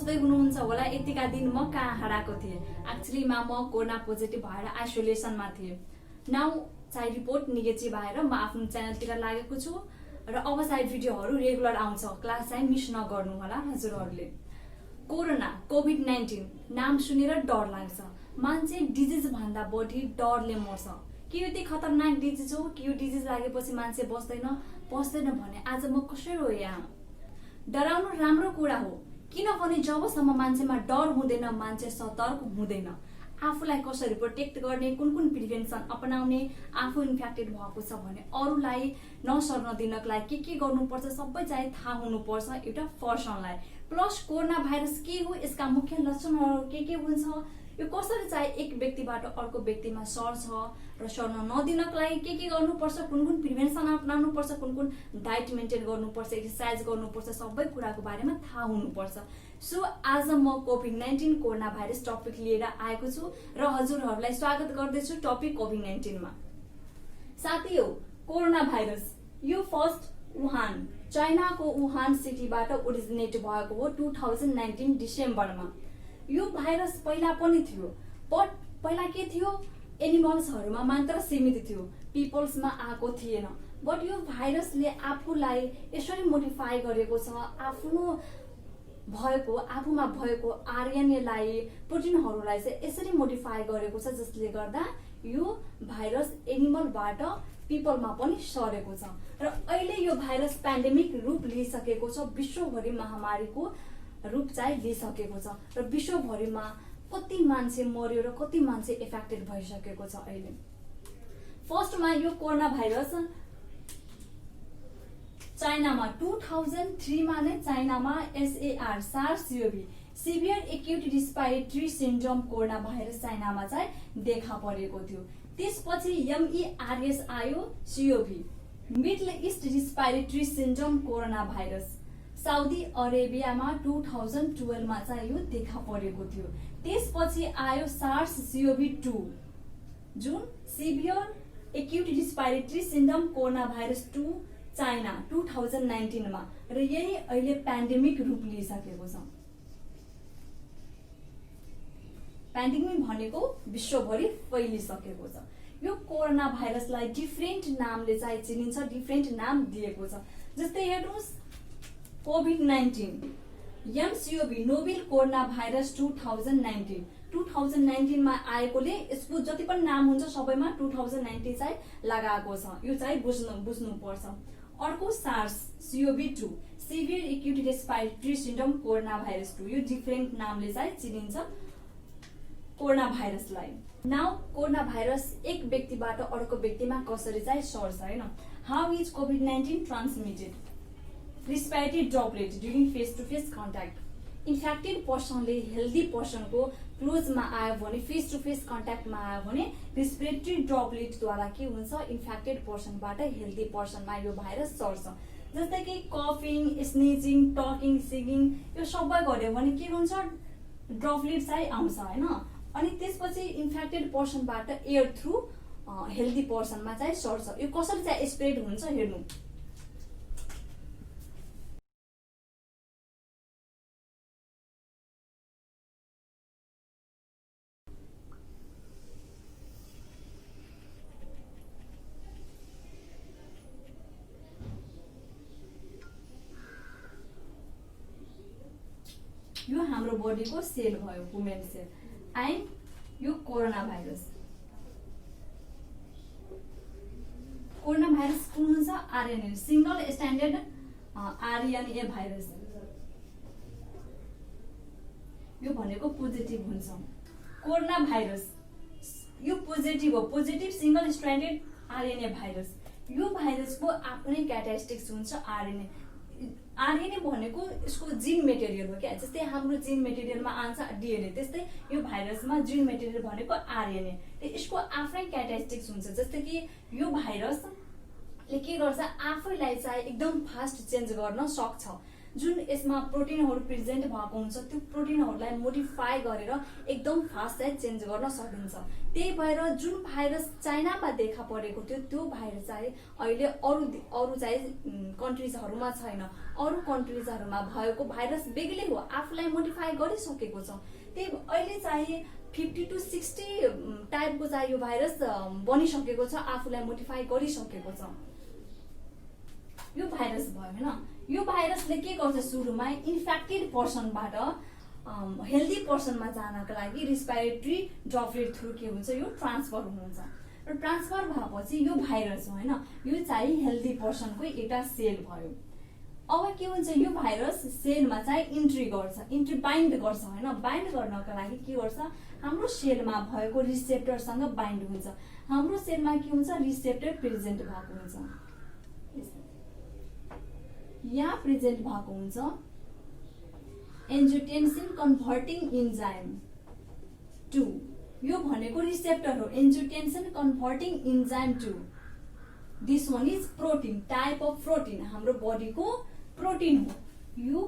सोच्दै हुनुहुन्छ होला यतिका दिन म कहाँ हराएको थिएँ। एक्चुअलीमा म कोरोना पोजिटिभ भएर आइसोलेसनमा थिएँ। नाउ चाहिँ रिपोर्ट नेगेटिभ आएर म आफ्नो च्यानलतिर लागेको छु र अब चाहिँ भिडियोहरू रेगुलर आउँछ। क्लास चाहिँ मिस नगर्नु होला हजुरहरूले। कोरोना कोभिड-19 नाम सुनेर डर लाग्छ। मान्छे डिजिज भन्दा बढी डरले मर्छ। के यो खतरनाक डिजिज हो कि यो डिजिज लागेपछि मान्छे बस्दैन भने आज म कसरी हो यहाँ। डराउनु राम्रो कुरा हो, किनभने जबसम्म मान्छेमा डर हुँदैन मान्छे सतर्क हुँदैन। आफूलाई कसरी प्रोटेक्ट गर्ने, कुन प्रिभेन्सन अपनाउने, आफू इन्फेक्टेड भएको छ भने अरूलाई नसर्न दिनको लागि के गर्नुपर्छ सबै चाहिँ थाहा हुनुपर्छ एउटा पर्सनलाई। प्लस कोरोना भाइरस के हो, यसका मुख्य लक्षणहरू के हुन्छ, यो कसरी चाहिँ एक व्यक्तिबाट अर्को व्यक्तिमा सर्छ र सर्न नदिनको लागि के गर्नुपर्छ, कुन प्रिभेन्सन अपनाउनु पर्छ, कुन डाइट मेन्टेन गर्नुपर्छ, एक्सर्साइज गर्नुपर्छ, सबै कुराको बारेमा थाहा हुनुपर्छ। सो आज म कोभिड-19 कोरोना भाइरस टपिक लिएर आएको छु र हजुरहरूलाई स्वागत गर्दैछु टपिक कोभिड-19 मा। साथीहरु, कोरोना भाइरस यो फर्स्ट वुहान चाइनाको वुहान सिटीबाट ओरिजिनेट भएको हो 2019 डिसेम्बरमा। यो भाइरस पहिला पनि थियो, बट पहिला के थियो, एनिमल्सहरुमा मात्र सीमित थियो, पिपल्समा आएको थिएन। बट यो भाइरसले आफूलाई यसरी मोडिफाई गरेको छ, आफूमा भएको आरएनएलाई, प्रोटिनहरुलाई चाहिँ यसरी मोडिफाई गरेको छ जसले गर्दा यो भाइरस एनिमलबाट पिपलमा पनि सरेको छ र अहिले यो भाइरस पेन्डेमिक रूप लिइसकेको छ, विश्वभरि महामारीको रूप चाहिँ लिइसकेको छ र विश्वभरिमा कति मान्छे मर्यो र कति मान्छे इफेक्टेड भइसकेको छ। अहिले फर्स्टमा यो कोरोना भाइरस चाइनामा 2003 मा नै चाइनामा SARS-CoV severe acute respiratory syndrome corona virus चाइनामा चाहिँ देखा परेको थियो। त्यसपछि MERS आयो, CoV middle east respiratory syndrome corona virus Saudi अरेबियामा 2012 मा चाहिँ यो देखा परेको थियो। त्यसपछि आयो SARS-CoV-2 जुन severe acute respiratory syndrome corona virus 2 China 2019 मा र यही अहिले पेन्डेमिक रूप लिइसकेको छ। पेन्डेमिक भनेको विश्वभरि फैलिसकेको छ। यो कोरोना भाइरसलाई डिफरेन्ट नामले चाहिँ चिनिन्छ, डिफरेन्ट नाम दिएको छ। जस्तै हेर्नुस्, COVID-19 MCOV novel corona virus 2019 मा आएकोले यसको जति पनि नाम हुन्छ सबैमा 2019 चाहिँ लगाएको छ। यो चाहिँ बुझ्नु पर्छ। अर्को SARS-CoV-2 severe acute respiratory syndrome corona virus 2 यो डिफरेन्ट नामले चाहिँ चिनिन्छ कोरोना भाइरसलाई। नाउ कोरोना भाइरस एक व्यक्तिबाट अर्को व्यक्तिमा कसरी चाहिँ सर्छ हैन। हाउ इज कोभिड-19 transmitted? Respiratory droplet during face to face contact. Infected पर्सनले हेल्दी पर्सनको क्लोजमा आयो भने, फेस टु फेस कन्ट्याक्टमा आयो भने रेस्पिरेटरी ड्रपलेटद्वारा के हुन्छ, इन्फेक्टेड पर्सनबाट हेल्दी पर्सनमा यो भाइरस सर्छ। जस्तै कि कफिङ, स्निजिङ, टकिङ, सिगिङ यो सबै गर्यो भने के हुन्छ, ड्रपलेट चाहिँ आउँछ हैन। अनि त्यसपछि इन्फेक्टेड पर्सनबाट एयर थ्रु हेल्दी पर्सनमा चाहिँ सर्छ। यो कसरी चाहिँ स्प्रेड हुन्छ हेर्नु। यो हाम्रो बडीको सेल भयो, ह्युमन सेल। एन्ड यो कोरोना भाइरस कुन हुन्छ, RNA single standard RNA virus. यो भनेको पोजिटिभ हुन्छ। कोरोना भाइरस यो पोजिटिभ हो, positive single standard RNA virus. यो भाइरसको आफ्नै क्यारेक्टरिस्टिक्स हुन्छ आरएनए। आरएनए भनेको यसको जिन मेटेरियल हो क्या। जस्तै हाम्रो जिन मेटेरियलमा आउँछ डिएनए, त्यस्तै यो भाइरसमा जिन मेटेरियल भनेको आरएनए। यसको आफ्नै क्यारेक्टरिस्टिक्स हुन्छ। जस्तै कि यो भाइरसले के गर्छ, आफैलाई चाहिँ एकदम फास्ट चेन्ज गर्न सक्छ। जुन यसमा प्रोटिनहरू प्रेजेन्ट भएको हुन्छ त्यो प्रोटिनहरूलाई मोडिफाई गरेर एकदम फास्ट चाहिँ चेन्ज गर्न सकिन्छ। त्यही भएर जुन भाइरस चाइनामा देखा परेको थियो त्यो भाइरस चाहिँ अहिले अरू चाहिँ कन्ट्रिजहरूमा छैन। अरू कन्ट्रिजहरूमा भएको भाइरस बेग्लै हो, आफूलाई मोडिफाई गरिसकेको छ। त्यही अहिले चाहिँ 50 to 60 टाइपको चाहिँ यो भाइरस बनिसकेको छ, आफूलाई मोडिफाई गरिसकेको छ। यो भाइरस भयो होइन। यो भाइरसले के गर्छ, सुरुमा इन्फेक्टेड पर्सनबाट हेल्दी पर्सनमा जानको लागि रेस्पिरेटरी ड्रपलेट थ्रु के हुन्छ, यो ट्रान्सफर हुन्छ। र ट्रान्सफर भएपछि यो भाइरस होइन, यो चाहिँ हेल्दी पर्सनको एउटा सेल भयो। अब के हुन्छ, यो भाइरस सेलमा चाहिँ इन्ट्री गर्छ, इन्ट्री बाइन्ड गर्छ होइन। बाइन्ड गर्नको लागि के गर्छ, हाम्रो सेलमा भएको रिसेप्टरसँग बाइन्ड हुन्छ। हाम्रो सेलमा के हुन्छ, रिसेप्टर प्रेजेन्ट भएको हुन्छ, यहाँ प्रेजेन्ट भएको हुन्छ एन्जियोटेन्सिन कन्भर्टिङ इन्जाइम 2। यो भनेको रिसेप्टर हो, angiotensin converting enzyme 2। This one is protein, type of protein, हाम्रो बडीको प्रोटिन हो। यो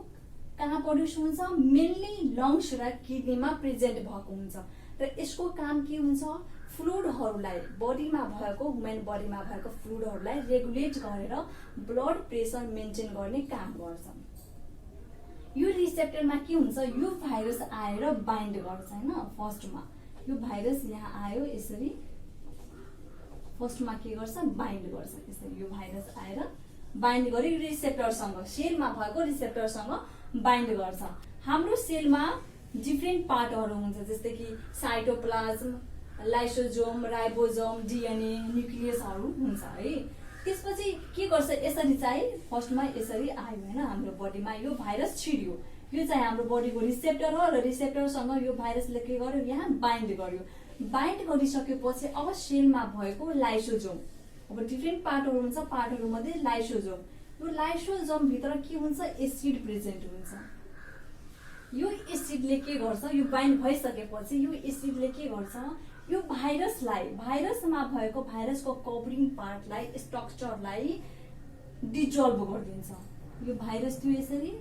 कहाँ प्रड्युस हुन्छ, मेनली लङ्स र किडनीमा प्रेजेन्ट भएको हुन्छ। र यसको काम के हुन्छ, फ्लुइडहरूलाई बडीमा भएको, ह्युमन बडीमा भएको फ्लुइडहरूलाई रेगुलेट गरेर ब्लड प्रेसर मेन्टेन गर्ने काम गर्छ। यो रिसेप्टरमा के हुन्छ, यो भाइरस आएर बाइन्ड गर्छ होइन। फर्स्टमा यो भाइरस यहाँ आयो, यसरी फर्स्टमा के गर्छ, बाइन्ड गर्छ। यसरी यो भाइरस आएर बाइन्ड गरी रिसेप्टरसँग, सेलमा भएको रिसेप्टरसँग बाइन्ड गर्छ। हाम्रो सेलमा डिफ्रेन्ट पार्टहरू हुन्छ, जस्तै कि साइटोप्लाज्म, लाइसोजोम, राइबोजोम, डिएनए, न्युक्लियसहरू हुन्छ है। त्यसपछि के गर्छ, यसरी चाहिँ फर्स्टमा यसरी आयो होइन, हाम्रो बडीमा यो भाइरस छिर्यो। यो चाहिँ हाम्रो बडीको रिसेप्टर हो र रिसेप्टरसँग यो भाइरसले के गर्यो, यहाँ बाइन्ड गर्यो। बाइन्ड गरिसकेपछि अब सेलमा भएको लाइसोजोम, अब डिफ्रेन्ट पार्टहरू हुन्छ, पार्टहरू मध्ये लाइसोजोम, यो लाइसोजोम भित्र के हुन्छ, एसिड प्रेजेन्ट हुन्छ। यो एसिडले के गर्छ, यो बाइन्ड भइसकेपछि यो एसिडले के गर्छ, यो भाइरसलाई, भाइरसमा भएको भाइरसको कभरिङ पार्टलाई, स्ट्रक्चरलाई डिजल्भ गरिदिन्छ। यो भाइरस थियो यसरी,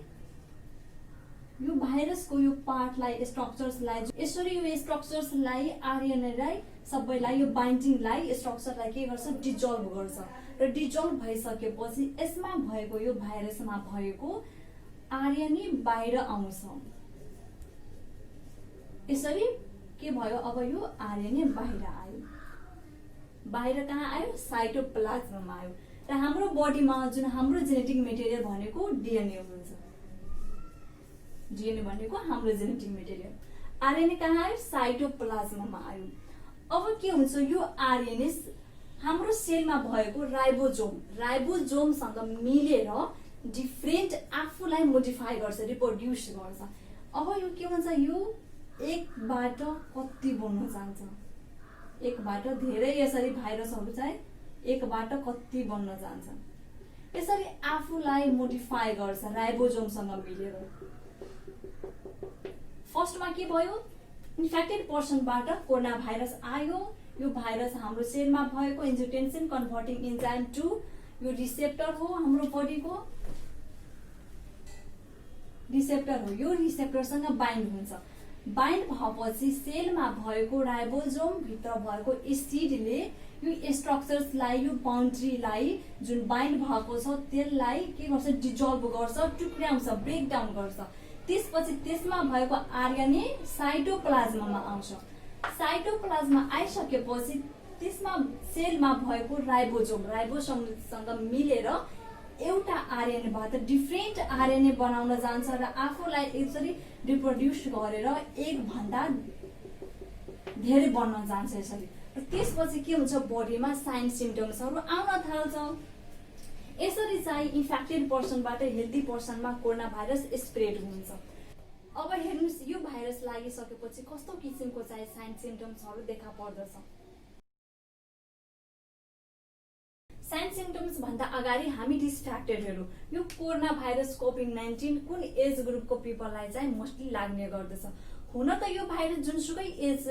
यो भाइरसको यो पार्टलाई, स्ट्रक्चर्सलाई, यसरी यो स्ट्रक्चर्सलाई, आरएनएलाई, सबैलाई, यो बाइन्डिङलाई, स्ट्रक्चरलाई के गर्छ, डिजल्भ गर्छ। र डिजल्भ भइसकेपछि यसमा भएको, यो भाइरसमा भएको आरएनए बाहिर आउँछ। यसरी के भयो, अब यो आरएनए बाहिर आयो। बाहिर कहाँ आयो, साइटोप्लाज्ममा आयो। र हाम्रो बडीमा जुन हाम्रो जेनेटिक मेटेरियल भनेको डिएनए हुन्छ। डिएनए भनेको हाम्रो जेनेटिक मेटेरियल। आरएनए कहाँ आयो, साइटोप्लाज्ममा आयो। अब के हुन्छ, यो आरएनए हाम्रो सेलमा भएको राइबोजोमसँग मिलेर डिफ्रेन्ट आफूलाई मोडिफाई गर्छ, रिप्रोड्युस गर्छ। अब यो के भन्छ, यो एकबाट कति बन्न जान्छ, एकबाट धेरै, यसरी भाइरसहरू चाहिँ एकबाट कति बन्न जान्छ। यसरी आफूलाई मोडिफाई गर्छ राइबोजोमसँग मिलेर। फर्स्टमा के भयो, इन्फेक्टेड पर्सनबाट कोरोना भाइरस आयो। यो भाइरस हाम्रो सेलमा भएको एन्जियोटेन्सिन कन्भर्टिङ इन्जाइम 2, यो रिसेप्टर हो, हाम्रो बडीको रिसेप्टर हो। यो रिसेप्टरसँग बाइन्ड हुन्छ। बाइन्ड भएपछि सेलमा भएको राइबोजोम भित्र भएको एसिडले यो स्ट्रक्चर्सलाई, यो बाउन्ड्रीलाई जुन बाइन्ड भएको छ त्यसलाई के गर्छ, डिजल्भ गर्छ, टुक्र्याउँछ, ब्रेकडाउन गर्छ। त्यसपछि त्यसमा भएको आरएनए साइटोप्लाज्ममा आउँछ। साइटोप्लाज्ममा आइसकेपछि त्यसमा सेलमा भएको राइबोजोमसँग मिलेर एउटा आरएनएबाट डिफ्रेन्ट आरएनए बनाउन जान्छ र आफूलाई यसरी रिप्रोड्युस गरेर एकभन्दा धेरै बन्न जान्छ यसरी। र त्यसपछि के हुन्छ, बडीमा साइन सिम्पटम्सहरू आउन थाल्छ। यसरी चाहिँ इन्फेक्टेड पर्सनबाट हेल्दी पर्सनमा कोरोना भाइरस स्प्रेड हुन्छ। अब हेर्नुस्, यो भाइरस लागिसकेपछि कस्तो किसिमको चाहिँ साइन सिम्पटम्सहरू देखा पर्दछ। साइन सिम्पटम्स भन्दा अगाडि हामी रिस्क फ्याक्टर हेरौँ। यो कोरोना भाइरस कोभिड-19 कुन एज ग्रुपको पिपललाई चाहिँ मोस्टली लाग्ने गर्दछ। हुन त यो भाइरस जुनसुकै एज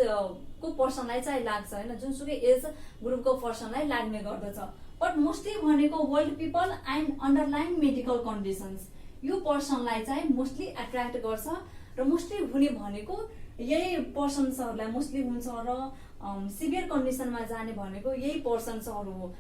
को पर्सनलाई चाहिँ लाग्छ होइन, जुनसुकै एज ग्रुपको पर्सनलाई लाग्ने गर्दछ। बट मोस्टली भनेको old people and underline medical conditions, यो पर्सनलाई चाहिँ मोस्टली एट्र्याक्ट गर्छ र मोस्टली हुने भनेको यही पर्सन्सहरूलाई मोस्टली हुन्छ र सिभियर कन्डिसनमा जाने भनेको यही पर्सन्सहरू हो।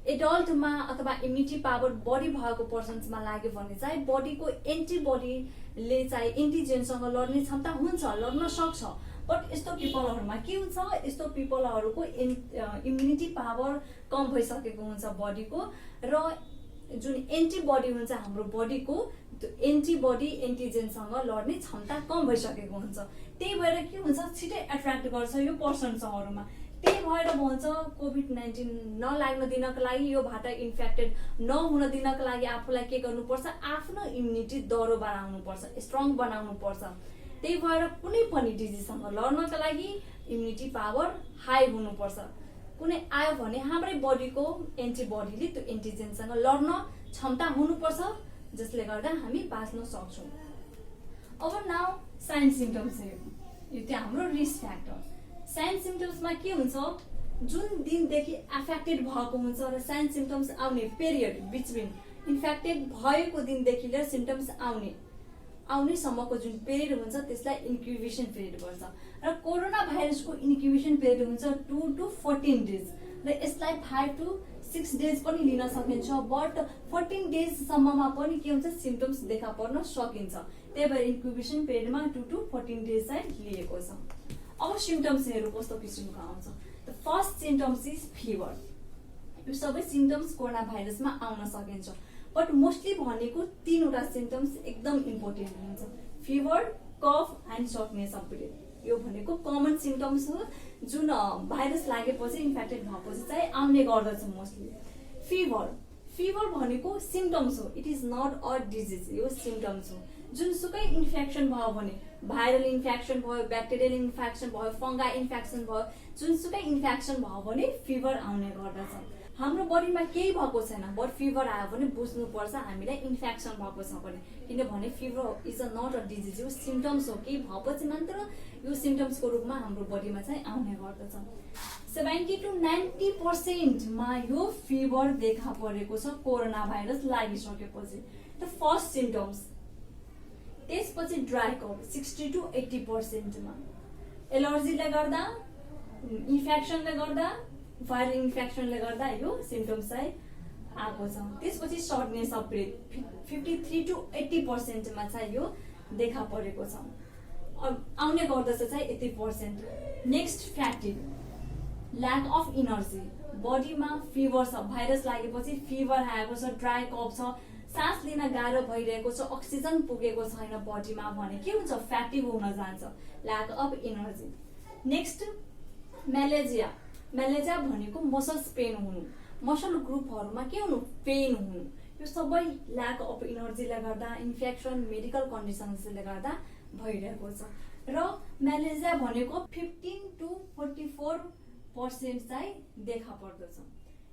एडल्टमा अथवा इम्युनिटी पावर बढी भएको पर्सन्समा लाग्यो भने चाहिँ बडीको एन्टिबडीले चाहिँ एन्टिजेनसँग लड्ने क्षमता हुन्छ, लड्न सक्छ। बट यस्तो पिपलहरूमा के हुन्छ, यस्तो पिपलहरूको इम्युनिटी पावर कम भइसकेको हुन्छ बडीको, र जुन एन्टिबडी हुन्छ हाम्रो बडीको त्यो एन्टिबडी एन्टिजेनसँग लड्ने क्षमता कम भइसकेको हुन्छ। त्यही भएर के हुन्छ, छिटै एट्र्याक्ट गर्छ यो पर्सन्सहरूमा। त्यही भएर भन्छ कोभिड-19 नलाग्न दिनको लागि, यो बाट इन्फेक्टेड नहुन दिनको लागि आफूलाई के गर्नुपर्छ, आफ्नो इम्युनिटी दह्रो बनाउनुपर्छ, स्ट्रङ बनाउनुपर्छ। त्यही भएर कुनै पनि डिजिजसँग लड्नको लागि इम्युनिटी पावर हाई हुनुपर्छ। कुनै आयो भने हाम्रै बडीको एन्टिबडीले त्यो एन्टिजेनसँग लड्न क्षमता हुनुपर्छ, जसले गर्दा हामी बाँच्न सक्छौँ। अब नाउ साइन सिम्पटम्स हेरौँ। यो चाहिँ हाम्रो रिस्क फ्याक्टर। साइन सिम्पटम्समा के हुन्छ, जुन दिनदेखि एफेक्टेड भएको हुन्छ र साइन सिम्पटम्स आउने पिरियड बिट्विन इन्फेक्टेड भएको दिनदेखि लिएर सिम्पटम्स आउनेसम्मको जुन पिरियड हुन्छ त्यसलाई इन्क्युबेसन पिरियड भन्छ। र कोरोना भाइरसको इन्क्युबेसन पिरियड हुन्छ 2 to 14 डेज र यसलाई 5 to 6 डेज पनि लिन सकिन्छ। बट 14 डेजसम्ममा पनि के हुन्छ, सिम्पटम्स देखा पर्न सकिन्छ। त्यही भएर इन्क्युबेसन पिरियडमा 2 to 14 डेज चाहिँ लिएको छ। अब सिम्पटम्सहरू कस्तो किसिमको आउँछ। The first symptoms is fever. यो सबै सिम्पटम्स कोरोना भाइरसमा आउन सकिन्छ, बट मोस्टली भनेको 3वटा सिम्पटम्स एकदम इम्पोर्टेन्ट हुन्छ, फिभर, कफ एन्ड सर्टनेस अफ ब्रेथ। यो भनेको कमन सिम्पटम्स हो, जुन भाइरस लागेपछि इन्फेक्टेड भएपछि चाहिँ आउने गर्दछ मोस्टली। फिभर भनेको सिम्पटम्स हो, it is not a disease, यो सिम्पटम्स हो। जुनसुकै इन्फेक्सन भयो भने, भाइरल इन्फेक्सन भयो, ब्याक्टेरियल इन्फेक्सन भयो, फङ्गाई इन्फेक्सन भयो, जुनसुकै इन्फेक्सन भयो भने फिभर आउने गर्दछ। हाम्रो बडीमा केही भएको छैन, बट फिभर आयो भने बुझ्नुपर्छ हामीलाई इन्फेक्सन भएको छ भने, किनभने fever is a not a disease, यो सिम्पटम्स हो। केही भएपछि मात्र यो सिम्पटम्सको रूपमा हाम्रो बडीमा चाहिँ आउने गर्दछ। 70 to 90% मा यो फिभर देखा परेको छ कोरोना भाइरस लागिसकेपछि। The first symptoms. त्यसपछि ड्राई कफ 60 to 80% मा, एलर्जीले गर्दा, इन्फेक्सनले गर्दा, भाइरल इन्फेक्सनले गर्दा यो सिम्पटम्स चाहिँ आएको छ। त्यसपछि सर्टनेस अफ ब्रेथ 53 to 80% मा चाहिँ यो देखा परेको छ, आउने गर्दछ चाहिँ 80%। Next fatigue, lack of energy. बडीमा फिभर छ, भाइरस लागेपछि फिभर आएको छ, ड्राई कफ छ, सास लिन गाह्रो भइरहेको छ, अक्सिजन पुगेको छैन बडीमा भने के हुन्छ, फ्याटिग हुन जान्छ, ल्याक अफ इनर्जी। नेक्स्ट म्यालेजिया। म्यालेजिया भनेको मसल्स पेन हुनु, मसल ग्रुपहरूमा के हुनु, पेन हुनु। यो सबै ल्याक अफ इनर्जीले गर्दा, इन्फेक्सन, मेडिकल कन्डिसन्सले गर्दा भइरहेको छ। र म्यालेजिया भनेको 15 to 44% चाहिँ देखा पर्दछ।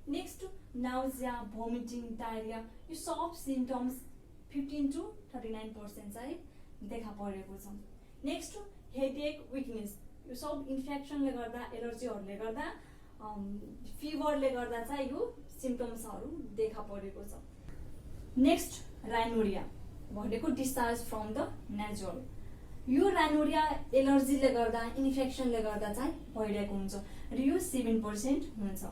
नेक्स्ट नाउजिया, भोमिटिङ, डायरिया, यो सब सिम्पटम्स 15 to 39% चाहिँ देखा परेको छ। नेक्स्ट हेडेक, विकनेस, यो सब इन्फेक्सनले गर्दा, एलर्जीहरूले गर्दा, फिभरले गर्दा चाहिँ यो सिम्पटम्सहरू देखा परेको छ। नेक्स्ट राइनोरिया भनेको डिस्चार्ज फ्रम द नेजल। यो राइनोरिया एलर्जीले गर्दा, इन्फेक्सनले गर्दा चाहिँ भइरहेको हुन्छ र यो 7% हुन्छ।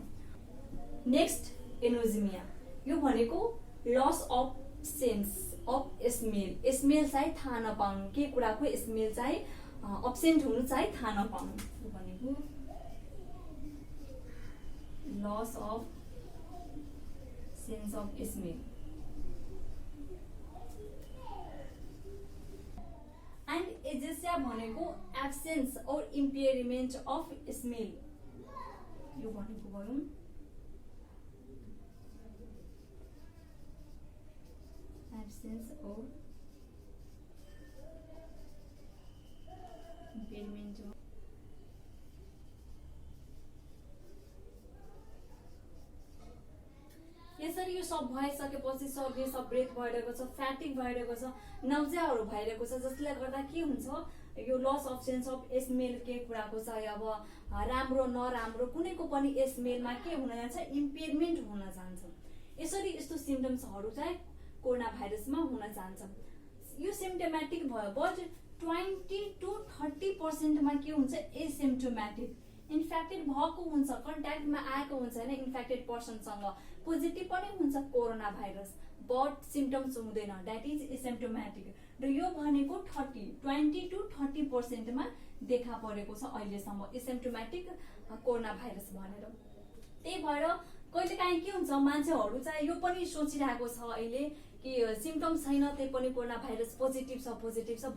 Next anosmia. यो भनेको loss of sense of smell. Smell चाहिँ थाहा नपाउनु, के कुराको स्मेल चाहिँ अब्सेन्ट हुनु चाहिँ थाहा नपाउनु, यो भनेको loss of sense of smell. And ageusia भनेको एब्सेन्स और इम्पेयरमेन्ट अफ स्मेल। यो भनेको भयो एब्सेन्स और इम्पेयरमेन्ट अफ। यसरी यो सब भइसकेपछि सर्टनेस अफ ब्रेथ भइरहेको छ, फ्याटिक भइरहेको छ, नाउजियाहरू भइरहेको छ, जसले गर्दा के हुन्छ, यो loss of sense of smell के कुराको चाहिँ अब राम्रो नराम्रो कुनैको पनि स्मेलमा के हुन जान्छ, इम्पेयरमेन्ट हुन जान्छ। यसरी यस्तो सिम्पटम्सहरू चाहिँ कोरोना भाइरसमा हुन जान्छ। यो सिम्टोमेटिक भयो, बट 20 to 30% के हुन्छ एसिम्टोमेटिक, इन्फेक्टेड भएको हुन्छ, कन्ट्याक्टमा आएको हुन्छ होइन इन्फेक्टेड पर्सनसँग, पोजिटिभ पनि हुन्छ कोरोना भाइरस, बट सिम्टम्स हुँदैन, द्याट इज एसिम्टोमेटिक। र यो भनेको 20 to 30%मा देखा परेको छ अहिलेसम्म एसिम्टोमेटिक कोरोना भाइरस भनेर। त्यही भएर कहिलेकाहीँ के हुन्छ, मान्छेहरू चाहिँ यो पनि सोचिरहेको छ अहिले कि सिम्टम्स छैन त्यही पनि कोरोना भाइरस पोजिटिभ छ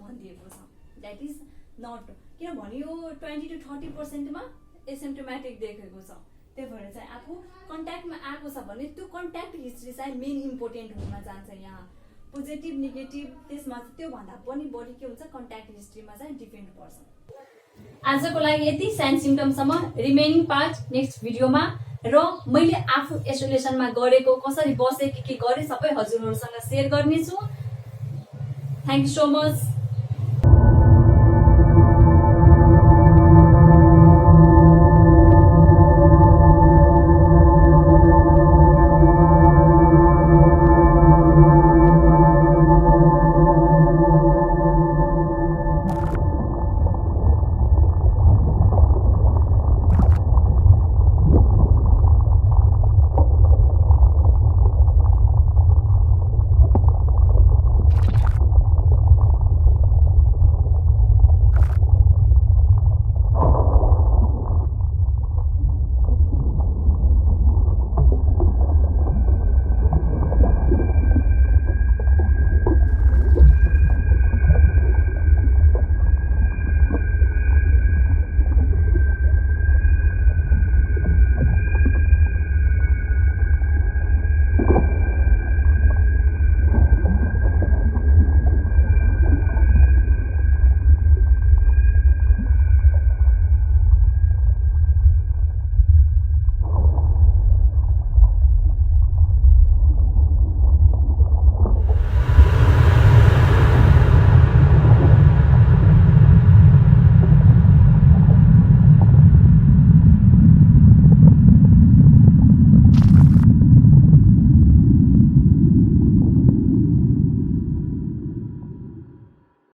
भनिदिएको छ। द्याट इज नट, किनभने यो 20 to 30%मा एसिम्टोमेटिक देखेको छ। त्यही भएर चाहिँ आफू कन्ट्याक्टमा आएको छ भने त्यो कन्ट्याक्ट हिस्ट्री चाहिँ मेन इम्पोर्टेन्ट हुन जान्छ यहाँ। पोजिटिभ नेगेटिभ त्यसमा त्योभन्दा पनि बढी के हुन्छ कन्ट्याक्ट हिस्ट्रीमा चाहिँ डिपेन्ड पर्छ। आजको लागि यति, साइन सिम्टमसम्म, रिमेनिङ पार्ट नेक्स्ट भिडियोमा। र मैले आफू आइसोलेसनमा गरेको कसरी बसेँ के गरेँ सबै हजुरहरूसँग सेयर गर्नेछु। Thank you so much.